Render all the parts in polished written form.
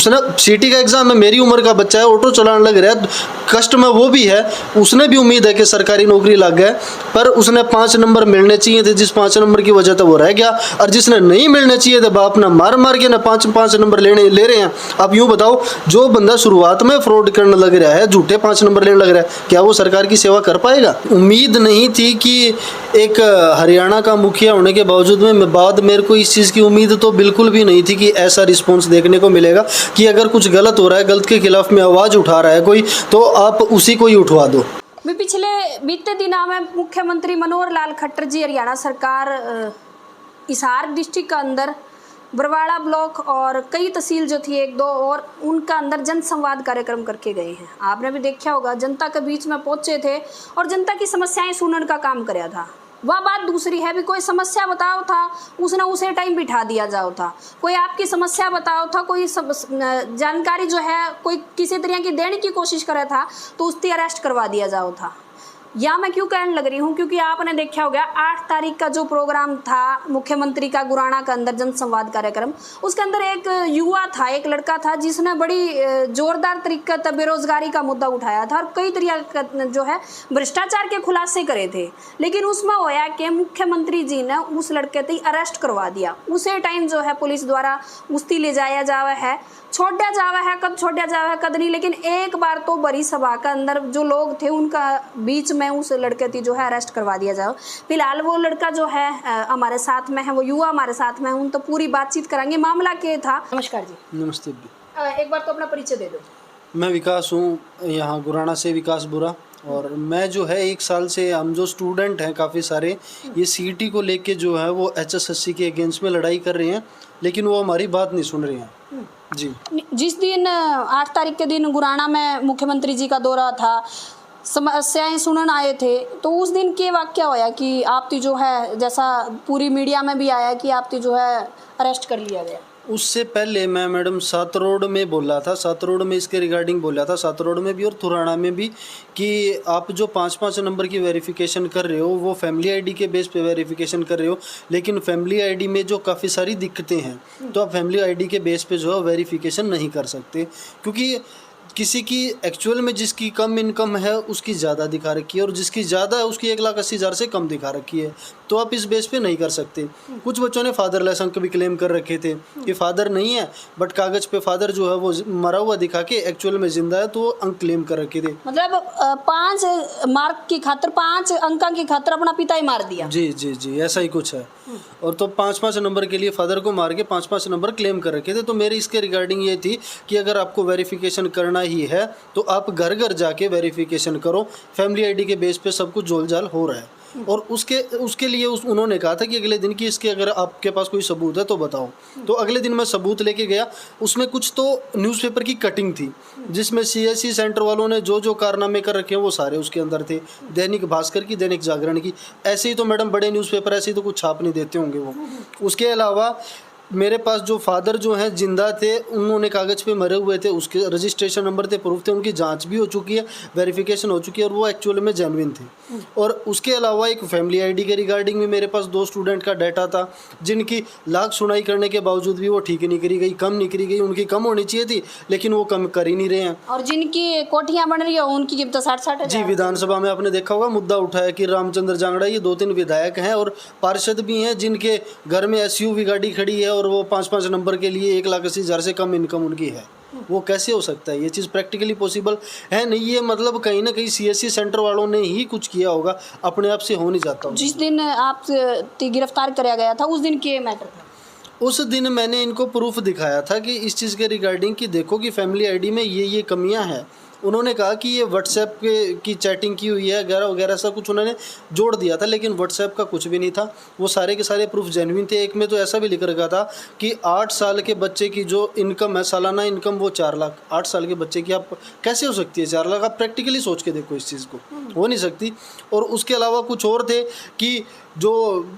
उसने सीटी का एग्जाम है, मेरी उम्र का बच्चा है, ऑटो चलाने लग रहा है, कष्ट में वो भी है, उसने भी उम्मीद है कि सरकारी नौकरी लग गए, पर उसने 5 नंबर मिलने चाहिए थे, जिस 5 नंबर की वजह से वो रह गया, और जिसने नहीं मिलने चाहिए थे बाप ना मार मार के ना 5 नंबर ले रहे हैं। अब यूँ बताओ, जो बंदा शुरुआत में फ्रॉड करने लग रहा है, झूठे 5 नंबर लेने लग रहा है, क्या वो सरकार की सेवा कर पाएगा? उम्मीद नहीं थी कि एक हरियाणा का मुखिया होने के बावजूद में बाद मेरे को इस चीज़ की उम्मीद तो बिल्कुल भी नहीं थी कि ऐसा रिस्पॉन्स देखने को मिलेगा कि अगर कुछ गलत हो रहा है, गलत के खिलाफ में आवाज़ उठा रहा है कोई, तो आप उसी को ही उठवा दो। पिछले बीते दिनों में मुख्यमंत्री मनोहर लाल खट्टर जी हरियाणा सरकार हिसार डिस्ट्रिक्ट का अंदर बरवाड़ा ब्लॉक और कई तहसील जो थी एक दो और उनका अंदर जन संवाद कार्यक्रम करके गए हैं। आपने भी देखा होगा, जनता के बीच में पहुंचे थे और जनता की समस्याएं सुनने का काम कराया था। वह बात दूसरी है भी कोई समस्या बताओ था, उसने उसे टाइम बिठा दिया जाओ था। कोई आपकी समस्या बताओ था, कोई जानकारी जो है कोई किसी तरह की देने की कोशिश करे था तो उसकी अरेस्ट करवा दिया जाओ था। या मैं क्यों कहने लग रही हूँ, क्योंकि आपने देखा होगा 8 तारीख का जो प्रोग्राम था मुख्यमंत्री का गुराना का अंदर जन संवाद कार्यक्रम, उसके अंदर एक युवा था, एक लड़का था जिसने बड़ी जोरदार तरीके से बेरोजगारी का मुद्दा उठाया था और कई तरीके जो है भ्रष्टाचार के खुलासे करे थे। लेकिन उसमें होया कि मुख्यमंत्री जी ने उस लड़के की अरेस्ट करवा दिया। उसे टाइम जो है पुलिस द्वारा उसकी ले जाया जावा है, छोड़ा जावा है, कब छोड़ा जावा है कद नहीं। लेकिन एक बार तो बड़ी सभा के अंदर जो लोग थे उनका बीच में उस लड़के की जो है अरेस्ट करवा दिया जाओ। फिलहाल वो लड़का जो है हमारे साथ में है, वो युवा हमारे साथ में है, उन तो पूरी बातचीत कराएंगे। मामला क्या था? नमस्कार जी। नमस्ते। एक बार तो अपना परिचय दे दो। मैं विकास हूँ, यहाँ गुराना से विकास बुरा, और मैं जो है 1 साल से, हम जो स्टूडेंट हैं काफ़ी सारे, ये सीईटी को लेके जो है वो HSSC के अगेंस्ट में लड़ाई कर रहे हैं, लेकिन वो हमारी बात नहीं सुन रहे हैं जी। जिस दिन 8 तारीख के दिन गुराना में मुख्यमंत्री जी का दौरा था, समस्याएं सुनने आए थे, तो उस दिन के वाक्य होया कि आपकी जो है, जैसा पूरी मीडिया में भी आया कि आपकी जो है अरेस्ट कर लिया गया। उससे पहले मैं मैडम सातरोड में बोला था, सातरोड में इसके रिगार्डिंग बोला था, सातरोड में भी और थुराना में भी, कि आप जो 5 नंबर की वेरिफिकेशन कर रहे हो वो फैमिली आईडी के बेस पे वेरिफिकेशन कर रहे हो, लेकिन फैमिली आईडी में जो काफ़ी सारी दिक्कतें हैं, तो आप फैमिली आईडी के बेस पे जो है वेरिफिकेशन नहीं कर सकते, क्योंकि किसी की एक्चुअल में जिसकी कम इनकम है उसकी ज़्यादा दिखा रखी है और जिसकी ज़्यादा है उसकी 1,80,000 से कम दिखा रखी है, तो आप इस बेस पे नहीं कर सकते। कुछ बच्चों ने फादरलेस अंक भी क्लेम कर रखे थे कि फादर नहीं है, बट कागज़ पे फादर जो है वो मरा हुआ दिखा के एक्चुअल में जिंदा है, तो वो अंक क्लेम कर रखे थे। मतलब 5 मार्क की खातर, 5 अंक की खातर अपना पिता ही मार दिया। जी जी जी, ऐसा ही कुछ है। और तो 5 नंबर के लिए फादर को मार के 5 नंबर क्लेम कर रखे थे। तो मेरी इसके रिगार्डिंग ये थी कि अगर आपको वेरिफिकेशन करना ही है तो आप घर घर जाके वेरिफिकेशन करो, फैमिली आईडी के बेस पे सब कुछ जोलजाल हो रहा है। और उसके लिए उन्होंने कहा था कि अगले दिन की इसके अगर आपके पास कोई सबूत है तो बताओ। तो अगले दिन मैं सबूत लेके गया, उसमें कुछ तो न्यूज़पेपर की कटिंग थी जिसमें CSC सेंटर वालों ने जो जो कारनामे कर रखे हैं वो सारे उसके अंदर थे, दैनिक भास्कर की, दैनिक जागरण की। ऐसे ही तो मैडम बड़े न्यूज़पेपर ऐसे ही तो कुछ छाप नहीं देते होंगे वो। उसके अलावा मेरे पास जो फादर जो हैं जिंदा थे, उन्होंने कागज़ पे मरे हुए थे, उसके रजिस्ट्रेशन नंबर थे, प्रूफ थे, उनकी जांच भी हो चुकी है, वेरिफिकेशन हो चुकी है और वो एक्चुअली में जेन्युइन थे। और उसके अलावा एक फैमिली आईडी के रिगार्डिंग में मेरे पास 2 स्टूडेंट का डाटा था जिनकी लाख सुनाई करने के बावजूद भी वो ठीक नहीं करी गई, कम नहीं करी गई। उनकी कम होनी चाहिए थी लेकिन वो कम कर ही नहीं रहे हैं। और जिनकी कोठियाँ बन रही है उनकी कीमत 60-60 जी, विधानसभा में आपने देखा होगा मुद्दा उठाया कि रामचंद्र जांगड़ा, ये 2-3 विधायक हैं और पार्षद भी हैं जिनके घर में SUV गाड़ी खड़ी है और वो 5 नंबर के लिए 1,80,000 से कम इनकम उनकी है। वो कैसे हो सकता है? ये चीज़ प्रैक्टिकली पॉसिबल है नहीं। ये मतलब कहीं ना कहीं CSC सेंटर वालों ने ही कुछ किया होगा, अपने आप से हो नहीं जाता। जिस दिन आप गिरफ्तार कराया गया था उस दिन के मैटर था? उस दिन मैंने इनको प्रूफ दिखाया था कि इस चीज़ के रिगार्डिंग कि देखो कि फैमिली आईडी में ये कमियां हैं। उन्होंने कहा कि ये व्हाट्सएप की चैटिंग की हुई है वगैरह वगैरह, सब कुछ उन्होंने जोड़ दिया था, लेकिन व्हाट्सएप का कुछ भी नहीं था। वो सारे के सारे प्रूफ जेन्युइन थे। एक में तो ऐसा भी लिख रखा था कि 8 साल के बच्चे की जो इनकम है, सालाना इनकम, वो 4 लाख। 8 साल के बच्चे की आप कैसे हो सकती है 4 लाख? आप प्रैक्टिकली सोच के देखो इस चीज़ को, हो नहीं सकती। और उसके अलावा कुछ और थे कि जो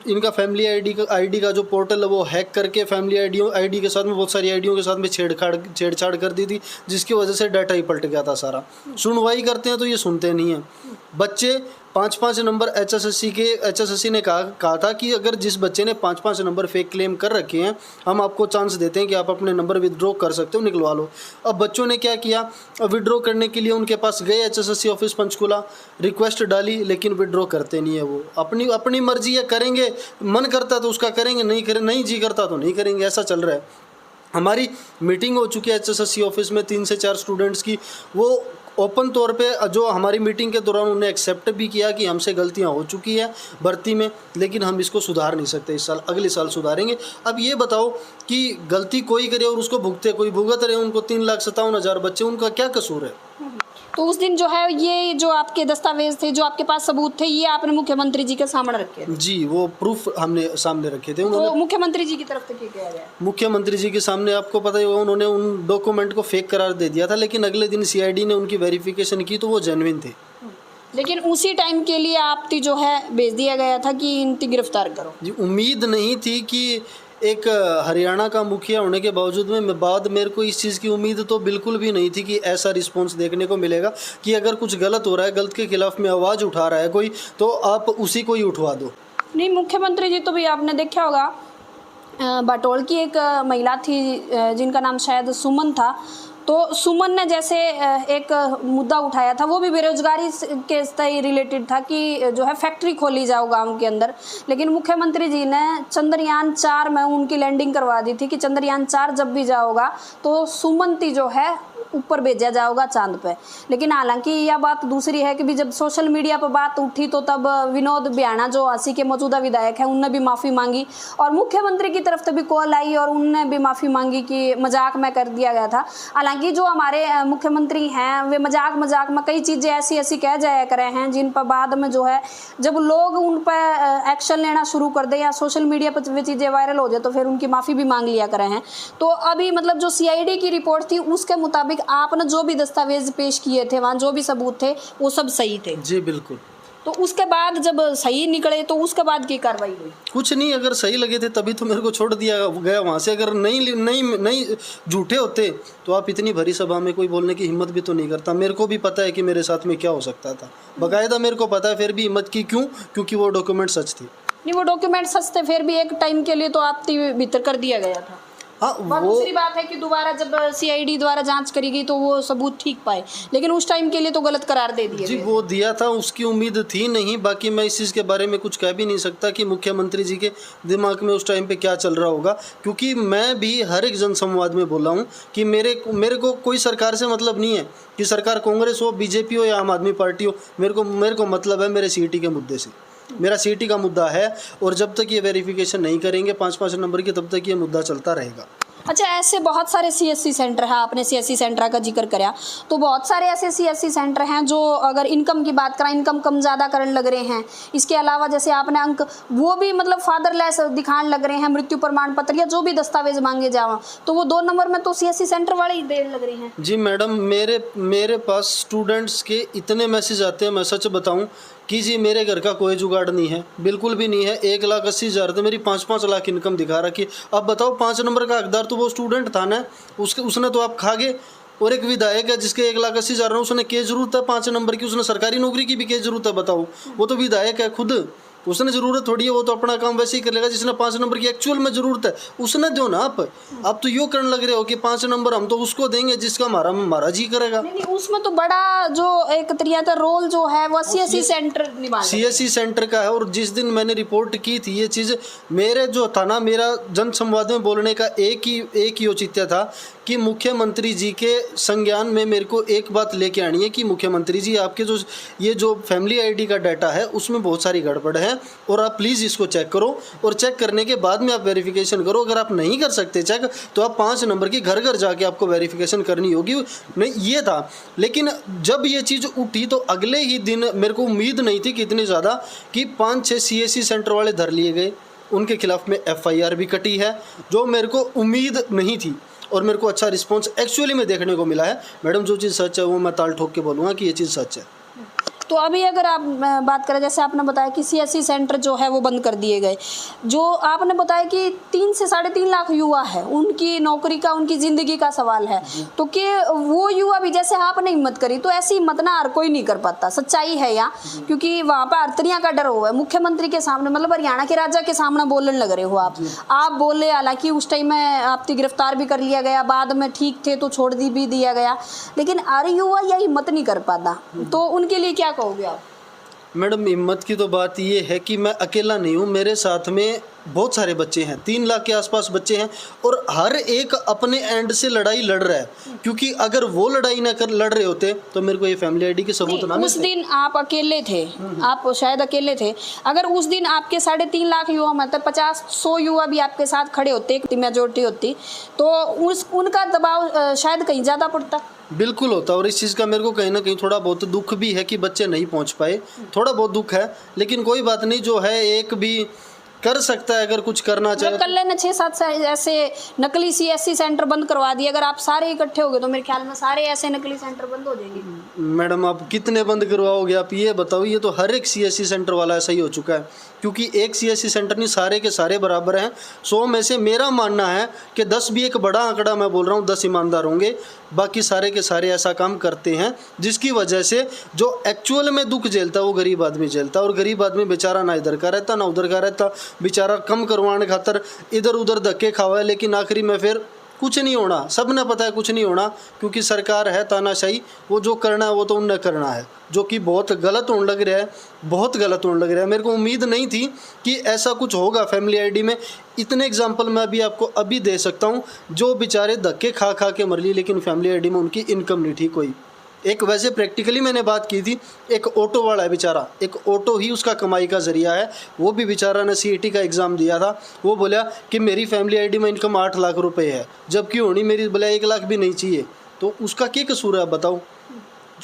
इनका फैमिली आईडी का जो पोर्टल है वो हैक करके फैमिली आईडी के साथ में बहुत सारी आईडियों के साथ में छेड़छाड़ कर दी थी, जिसकी वजह से डाटा ही पलट गया था सारा। सुनवाई करते हैं तो ये सुनते नहीं हैं। बच्चे 5-5 नंबर एचएसएससी ने कहा था कि अगर जिस बच्चे ने 5-5 नंबर फेक क्लेम कर रखे हैं, हम आपको चांस देते हैं कि आप अपने नंबर विड्रॉ कर सकते हो, निकलवा लो। अब बच्चों ने क्या किया, विड्रॉ करने के लिए उनके पास गए एचएसएससी ऑफिस पंचकुला, रिक्वेस्ट डाली, लेकिन विड्रॉ करते नहीं है। वो अपनी मर्जी है, करेंगे, मन करता तो उसका करेंगे, नहीं जी करता तो नहीं करेंगे, ऐसा चल रहा है। हमारी मीटिंग हो चुकी है एचएसएससी ऑफिस में 3 से 4 स्टूडेंट्स की। वो ओपन तौर पे जो हमारी मीटिंग के दौरान उन्हें एक्सेप्ट भी किया कि हमसे गलतियां हो चुकी है भर्ती में, लेकिन हम इसको सुधार नहीं सकते इस साल, अगले साल सुधारेंगे। अब ये बताओ कि गलती कोई करे और उसको भुगत रहे, उनको 3,57,000 बच्चे, उनका क्या कसूर है? तो उस दिन जो है ये जो आपके दस्तावेज थे, जो आपके पास सबूत थे, ये आपने मुख्यमंत्री जी के सामने रखे थे? जी, वो प्रूफ हमने सामने रखे थे। तो मुख्यमंत्री जी की तरफ से क्या किया गया? मुख्यमंत्री जी के सामने आपको पता ही होगा, उन्होंने उन डॉक्यूमेंट को फेक करार दे दिया था, लेकिन अगले दिन सीआईडी ने उनकी वेरिफिकेशन की तो वो जेन्युइन थे। लेकिन उसी टाइम के लिए आपकी जो है भेज दिया गया था कि इनकी गिरफ्तार करो। जी, उम्मीद नहीं थी कि एक हरियाणा का मुखिया होने के बावजूद में मेरे को इस चीज़ की उम्मीद तो बिल्कुल भी नहीं थी कि ऐसा रिस्पॉन्स देखने को मिलेगा कि अगर कुछ गलत हो रहा है, गलत के खिलाफ में आवाज़ उठा रहा है कोई, तो आप उसी को ही उठवा दो। नहीं, मुख्यमंत्री जी तो भी आपने देखा होगा, बाटोल की एक महिला थी जिनका नाम शायद सुमन था, तो सुमन ने जैसे एक मुद्दा उठाया था, वो भी बेरोजगारी के से रिलेटेड था कि जो है फैक्ट्री खोली जाओ गांव के अंदर। लेकिन मुख्यमंत्री जी ने चंद्रयान 4 में उनकी लैंडिंग करवा दी थी कि चंद्रयान 4 जब भी जाओगा तो सुमंती जो है ऊपर भेजा जाओगा चांद पे। लेकिन हालांकि यह बात दूसरी है कि भी जब सोशल मीडिया पर बात उठी तो तब विनोद बियाणा जो हंसी के मौजूदा विधायक हैं, उनने भी माफ़ी मांगी और मुख्यमंत्री की तरफ से भी कॉल आई और उनने भी माफ़ी मांगी कि मजाक में कर दिया गया था। हालांकि जो हमारे मुख्यमंत्री हैं वे मजाक में कई चीज़ें ऐसी कह जाया करे हैं जिन पर बाद में जो है जब लोग उन पर एक्शन लेना शुरू कर दे या सोशल मीडिया पर वे चीज़ें वायरल हो जाए तो फिर उनकी माफ़ी भी मांग लिया करे हैं। तो अभी मतलब जो सीआईडी की रिपोर्ट थी उसके मुताबिक आपने जो भी दस्तावेज पेश किए थे, वहाँ जो भी सबूत थे वो सब सही थे? जी बिल्कुल। तो उसके बाद जब सही निकले तो उसके बाद की कार्रवाई हुई? कुछ नहीं, अगर सही लगे थे तभी तो मेरे को छोड़ दिया गया वहाँ से। अगर नहीं झूठे होते तो आप इतनी भरी सभा में कोई बोलने की हिम्मत भी तो नहीं करता। मेरे को भी पता है कि मेरे साथ में क्या हो सकता था, बाकायदा मेरे को पता है, फिर भी हिम्मत की क्यों? क्योंकि वो डॉक्यूमेंट सच थी। नहीं, वो डॉक्यूमेंट सच थे, फिर भी एक टाइम के लिए तो आपके भीतर कर दिया गया था। हाँ, वो दूसरी बात है कि दोबारा जब सीआईडी द्वारा जांच करी गई तो वो सबूत ठीक पाए, लेकिन उस टाइम के लिए तो गलत करार दे दिए। जी, वो दिया था, उसकी उम्मीद थी नहीं। बाकी मैं इस चीज़ के बारे में कुछ कह भी नहीं सकता कि मुख्यमंत्री जी के दिमाग में उस टाइम पे क्या चल रहा होगा, क्योंकि मैं भी हर एक जनसंवाद में बोला हूँ कि मेरे को कोई सरकार से मतलब नहीं है कि सरकार कांग्रेस हो, बीजेपी हो या आम आदमी पार्टी हो। मेरे को मतलब है मेरे सीईटी के मुद्दे से। मेरा सीईटी का मुद्दा है और जब तक ये वेरिफिकेशन नहीं करेंगे 5-5 नंबर की, तब तक ये मुद्दा चलता रहेगा। अच्छा, ऐसे बहुत सारे सीएससी सेंटर हैं, आपने सीएससी सेंटर का जिक्र कराया, तो बहुत सारे ऐसे सीएससी सेंटर हैं जो अगर इनकम की बात करें, इनकम कम ज़्यादा करने लग रहे हैं। इसके अलावा जैसे आपने अंक वो भी मतलब फादरलेस दिखाने लग रहे हैं, मृत्यु प्रमाण पत्र या जो भी दस्तावेज मांगे जाओ, तो वो 2 नंबर में तो सीएससी सेंटर वाले ही देने लग रहे हैं। जी मैडम, मेरे पास स्टूडेंट्स के इतने मैसेज आते हैं, मैं सच बताऊं कि जी मेरे घर का कोई जुगाड़ नहीं है, बिल्कुल भी नहीं है। 1,80,000 तो मेरी 5-5 लाख इनकम दिखा रखी। अब बताओ 5 नंबर का हकदार तो वो स्टूडेंट था ना, उसने तो आप खा गए। और एक विधायक है जिसके 1,80,000 उसने क्या जरूरत है 5 नंबर की? उसने सरकारी नौकरी की भी क्या जरूरत है बताओ? वो तो विधायक है खुद, उसने ज़रूरत थोड़ी है, वो तो अपना काम वैसे ही कर लेगा। जिसने 5 नंबर की एक्चुअल में ज़रूरत है उसने दो ना। आप तो यूँ करने लग रहे हो कि 5 नंबर हम तो उसको देंगे जिसका हमारा जी करेगा। नहीं, उसमें तो बड़ा जो एक तरीका का रोल जो है वो सीएससी सेंटर निभा रहा है। सीएससी सेंटर का है। और जिस दिन मैंने रिपोर्ट की थी ये चीज़, मेरे जो था ना, मेरा जन संवाद में बोलने का एक ही औचित्य था कि मुख्यमंत्री जी के संज्ञान में मेरे को एक बात लेके आनी है कि मुख्यमंत्री जी आपके जो फैमिली आईडी का डाटा है उसमें बहुत सारी गड़बड़ है और आप प्लीज़ इसको चेक करो और चेक करने के बाद में आप वेरिफिकेशन करो। अगर आप नहीं कर सकते चेक तो आप 5 नंबर की घर घर जाके आपको वेरिफिकेशन करनी होगी। नहीं, ये था। लेकिन जब ये चीज़ उठी तो अगले ही दिन मेरे को उम्मीद नहीं थी कि इतनी ज़्यादा कि 5-6 सीएससी सेंटर वाले धर लिए गए, उनके खिलाफ में FIR भी कटी है, जो मेरे को उम्मीद नहीं थी। और मेरे को अच्छा रिस्पॉन्स एक्चुअली में देखने को मिला है। मैडम, जो चीज़ सच है वो मैं ताल ठोक के बोलूँगा कि ये चीज़ सच है। तो अभी अगर आप बात करें, जैसे आपने बताया कि CSC सेंटर जो है वो बंद कर दिए गए, जो आपने बताया कि 3 से 3.5 लाख युवा है, उनकी नौकरी का, उनकी ज़िंदगी का सवाल है, तो कि वो युवा भी, जैसे आपने हिम्मत करी, तो ऐसी हिम्मत ना हर कोई नहीं कर पाता, सच्चाई है यहाँ, क्योंकि वहाँ पर अर्थनिया का डर हुआ है मुख्यमंत्री के सामने, मतलब हरियाणा के राजा के सामने बोलने लग रहे हो आप बोले, हालांकि उस टाइम में आपकी गिरफ्तार भी कर लिया गया, बाद में ठीक थे तो छोड़ भी दिया गया, लेकिन हर युवा यह हिम्मत नहीं कर पाता, तो उनके लिए क्या कहोगे आप? मैडम, हिम्मत की तो बात ये है कि मैं अकेला नहीं हूँ, मेरे साथ में बहुत सारे बच्चे हैं, 3 लाख के आसपास बच्चे हैं, और हर एक अपने एंड से लड़ाई लड़ रहा है, क्योंकि अगर वो लड़ाई ना कर लड़ रहे होते तो मेरे को ये फैमिली आईडी के सबूत ना मिलते। उस दिन आप अकेले थे, आप शायद अकेले थे, अगर उस दिन आपके 3.5 लाख युवा, मतलब 50-100 युवा भी आपके साथ खड़े होते, मेजोरिटी होती, तो उनका दबाव शायद कहीं ज़्यादा पड़ता। बिल्कुल होता, और इस चीज़ का मेरे को कहीं ना कहीं थोड़ा बहुत दुख भी है कि बच्चे नहीं पहुंच पाए, थोड़ा बहुत दुख है, लेकिन कोई बात नहीं, जो है एक भी कर सकता है अगर कुछ करना चाहे। कल ने 6-7 ऐसे नकली CSC सेंटर बंद करवा दिए, अगर आप सारे इकट्ठे हो गए तो मेरे ख्याल में सारे ऐसे नकली सेंटर बंद हो जाएंगे। मैडम, आप कितने बंद करवाओगे, आप ये बताओ, ये तो हर एक CSC सेंटर वाला ऐसा ही हो चुका है, क्योंकि एक CSC सेंटर नहीं, सारे के सारे बराबर हैं। 100 में से मेरा मानना है कि 10 भी एक बड़ा आंकड़ा मैं बोल रहा हूँ, 10 ईमानदार होंगे, बाकी सारे के सारे ऐसा काम करते हैं जिसकी वजह से जो एक्चुअल में दुख झेलता है वो गरीब आदमी झेलता है, और गरीब आदमी बेचारा ना इधर का रहता ना उधर का रहता, बेचारा कम करवाने खातर इधर उधर धक्के खावा है, लेकिन आखिरी में फिर कुछ नहीं होना, सब ने पता है कुछ नहीं होना, क्योंकि सरकार है तानाशाही, वो जो करना है वो तो उनने करना है, जो कि बहुत गलत होने लग रहा है, बहुत गलत होने लग रहा है। मेरे को उम्मीद नहीं थी कि ऐसा कुछ होगा फैमिली आईडी में। इतने एग्जाम्पल मैं अभी आपको अभी दे सकता हूँ, जो बेचारे धक्के खा खा के मर ली, लेकिन फैमिली आईडी में उनकी इनकम नहीं ठीक हुई। एक वैसे प्रैक्टिकली मैंने बात की थी, एक ऑटो वाला है बेचारा, एक ऑटो ही उसका कमाई का जरिया है, वो भी बेचारा ने CAT का एग्ज़ाम दिया था, वो बोला कि मेरी फैमिली आईडी में इनकम 8 लाख रुपए है, जबकि होनी मेरी बोला 1 लाख भी नहीं चाहिए, तो उसका क्या कसूर है बताओ।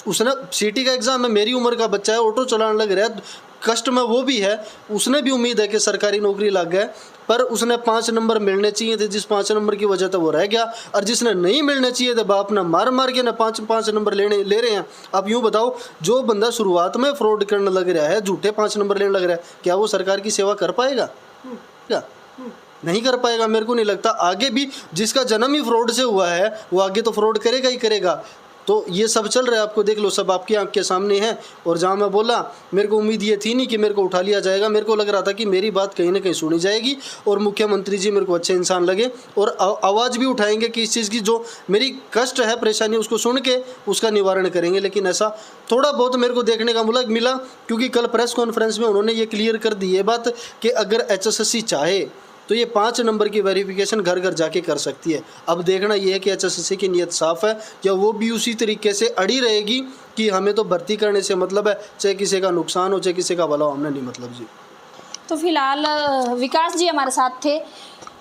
उसने CAT का एग्ज़ाम में, मेरी उम्र का बच्चा है, ऑटो चलाने लग रहा है, कष्ट में वो भी है, उसने भी उम्मीद है कि सरकारी नौकरी लग गए, पर उसने 5 नंबर मिलने चाहिए थे, जिस 5 नंबर की वजह से वो रह गया, और जिसने नहीं मिलने चाहिए थे बाप ने मार मार के ना 5 नंबर ले रहे हैं। अब यूँ बताओ, जो बंदा शुरुआत में फ्रॉड करने लग रहा है, झूठे 5 नंबर लेने लग रहा है, क्या वो सरकार की सेवा कर पाएगा? क्या नहीं कर पाएगा? मेरे को नहीं लगता। आगे भी जिसका जन्म ही फ्रॉड से हुआ है वो आगे तो फ्रॉड करेगा ही करेगा। तो ये सब चल रहा है, आपको देख लो, सब आपकी आंख के सामने है। और जहाँ मैं बोला, मेरे को उम्मीद ये थी नहीं कि मेरे को उठा लिया जाएगा, मेरे को लग रहा था कि मेरी बात कहीं ना कहीं सुनी जाएगी और मुख्यमंत्री जी मेरे को अच्छे इंसान लगे और आवाज़ भी उठाएंगे कि इस चीज़ की जो मेरी कष्ट है, परेशानी, उसको सुन के उसका निवारण करेंगे। लेकिन ऐसा थोड़ा बहुत मेरे को देखने का मिला, क्योंकि कल प्रेस कॉन्फ्रेंस में उन्होंने ये क्लियर कर दी ये बात कि अगर HSSC चाहे तो ये 5 नंबर की वेरिफिकेशन घर घर जाके कर सकती है। अब देखना ये है कि HSSC की नीयत साफ़ है या वो भी उसी तरीके से अड़ी रहेगी कि हमें तो भर्ती करने से मतलब है, चाहे किसी का नुकसान हो चाहे किसी का भला हो, हमने नहीं मतलब जी। तो फिलहाल विकास जी हमारे साथ थे,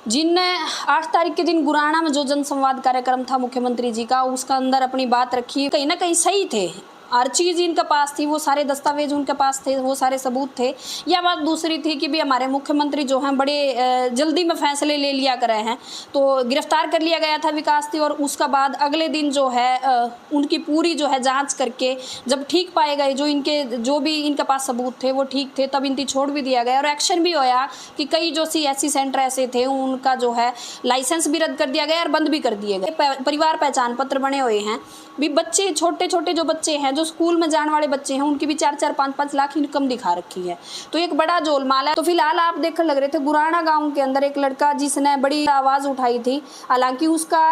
जिनने 8 तारीख के दिन गुराना में जो जनसंवाद कार्यक्रम था मुख्यमंत्री जी का, उसका अंदर अपनी बात रखी। कहीं ना कहीं सही थे, हर चीज़ इनके पास थी, वो सारे दस्तावेज उनके पास थे, वो सारे सबूत थे। यह बात दूसरी थी कि भी हमारे मुख्यमंत्री जो हैं बड़े जल्दी में फैसले ले लिया कर रहे हैं। तो गिरफ्तार कर लिया गया था विकास थी, और उसका बाद अगले दिन जो है उनकी पूरी जो है जांच करके जब ठीक पाए गए, जो भी इनके पास सबूत थे वो ठीक थे, तब इनकी छोड़ भी दिया गया और एक्शन भी होया कि कई जो CSC सेंटर ऐसे थे उनका जो है लाइसेंस भी रद्द कर दिया गया और बंद भी कर दिए गए। परिवार पहचान पत्र बने हुए हैं भी। बच्चे छोटे छोटे जो बच्चे हैं, जो स्कूल में जाने वाले बच्चे हैं, उनकी भी 4-4, 5-5 लाख इनकम दिखा रखी है। तो एक बड़ा जोलमाल है। तो फिलहाल आप देखने लग रहे थे गुराना गांव के अंदर एक लड़का जिसने बड़ी आवाज़ उठाई थी, हालांकि उसका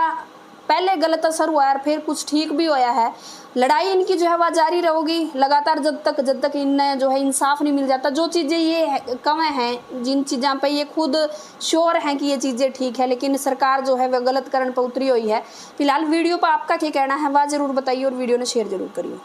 पहले गलत असर हुआ है, फिर कुछ ठीक भी होया है। लड़ाई इनकी जो है वह जारी रहेगी लगातार जब तक इन्हें जो है इंसाफ नहीं मिल जाता। जो चीज़ें ये कमें हैं, जिन चीज़ों पे ये खुद श्योर हैं कि ये चीज़ें ठीक है, लेकिन सरकार जो है वह गलत करण पर उतरी हुई है। फिलहाल वीडियो पर आपका क्या कहना है वह ज़रूर बताइए और वीडियो ने शेयर ज़रूर करिए।